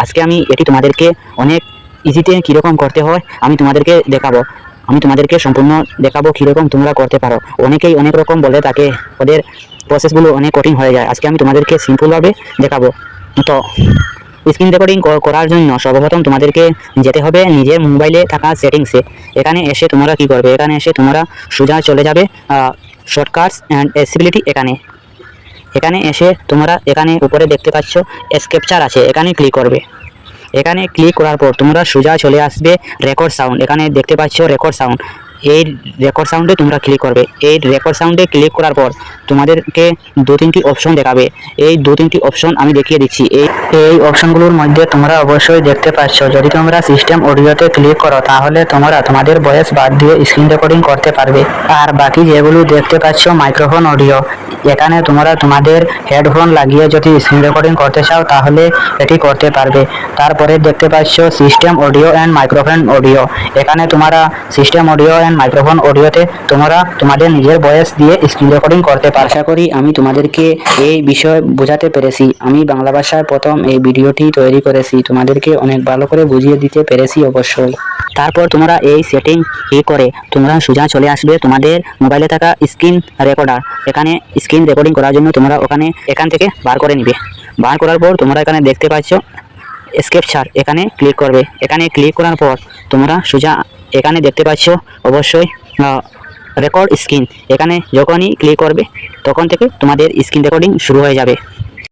আজকে আমি এটি তোমাদেরকে অনেক ইজিতে কীরকম করতে হয় আমি তোমাদেরকে দেখাবো। আমি তোমাদেরকে সম্পূর্ণ দেখাবো কীরকম তোমরা করতে পারো। অনেকেই অনেক রকম বলে থাকে, ওদের প্রসেসগুলো অনেক কঠিন হয়ে যায়। আজকে আমি তোমাদেরকে সিম্পলভাবে দেখাবো। তো স্ক্রিন রেকর্ডিং করার জন্য সর্বপ্রথম তোমাদেরকে যেতে হবে নিজের মোবাইলে থাকা সেটিংসে। এখানে এসে তোমরা কি করবে, এখানে এসে তোমরা সোজা চলে যাবে শর্টকাটস অ্যান্ড অ্যাক্সেসিবিলিটি। এখানে এসে তোমরা এখানে উপরে দেখতে পাচ্ছ ক্যাপচার আছে, এখানে ক্লিক করবে। এখানে ক্লিক করার পর তোমরা সোজা চলে আসবে রেকর্ড সাউন্ড। এখানে দেখতে পাচ্ছ রেকর্ড সাউন্ড, এই রেকর্ড সাউন্ডে তোমরা ক্লিক করবে। এই রেকর্ড সাউন্ডে ক্লিক করার পর তোমাদেরকে দু তিনটি অপশন দেখাবে। এই দু তিনটি অপশন আমি দেখিয়ে দিচ্ছি। এই অপশনগুলোর মধ্যে তোমরা অবশ্যই দেখতে পাচ্ছ, যদি তোমরা সিস্টেম অডিওতে ক্লিক করো তাহলে তোমরা তোমাদের ভয়েস বাদ দিয়ে স্ক্রিন রেকর্ডিং করতে পারবে। আর বাকি যেগুলো দেখতে পাচ্ছ মাইক্রোফোন অডিও, এখানে তোমরা তোমাদের হেডফোন লাগিয়ে যদি স্ক্রিন রেকর্ডিং করতে চাও তাহলে এটি করতে পারবে। তারপরে দেখতে পাচ্ছ system audio and microphone audio, এখানে তোমরা সিস্টেম অডিও অ্যান্ড মাইক্রোফোন অডিওতে তোমরা তোমাদের নিজের ভয়েস দিয়ে স্ক্রিন রেকর্ডিং করতে পারো। আশা করি আমি তোমাদেরকে এই বিষয় বোঝাতে পেরেছি। আমি বাংলা ভাষায় প্রথম এই ভিডিওটি তৈরি করেছি, তোমাদেরকে অনেক ভালো করে বুঝিয়ে দিতে পেরেছি অবশ্যই। তারপর তোমরা এই সেটিং করে তোমরা সোজা চলে আসবে তোমাদের মোবাইলে থাকা স্ক্রিন রেকর্ডার। এখানে স্ক্রিন রেকর্ডিং করার জন্য তোমরা এখান থেকে বার করে নিবে। বার করার পর তোমরা এখানে দেখতে পাচ্ছ ক্যাপচার, এখানে ক্লিক করবে। এখানে ক্লিক করার পর তোমরা সোজা এখানে দেখতে পাচ্ছ অবশ্যই রেকর্ড স্ক্রিন। এখানে যখনই ক্লিক করবে তখন থেকে তোমাদের স্ক্রিন রেকর্ডিং শুরু হয়ে যাবে।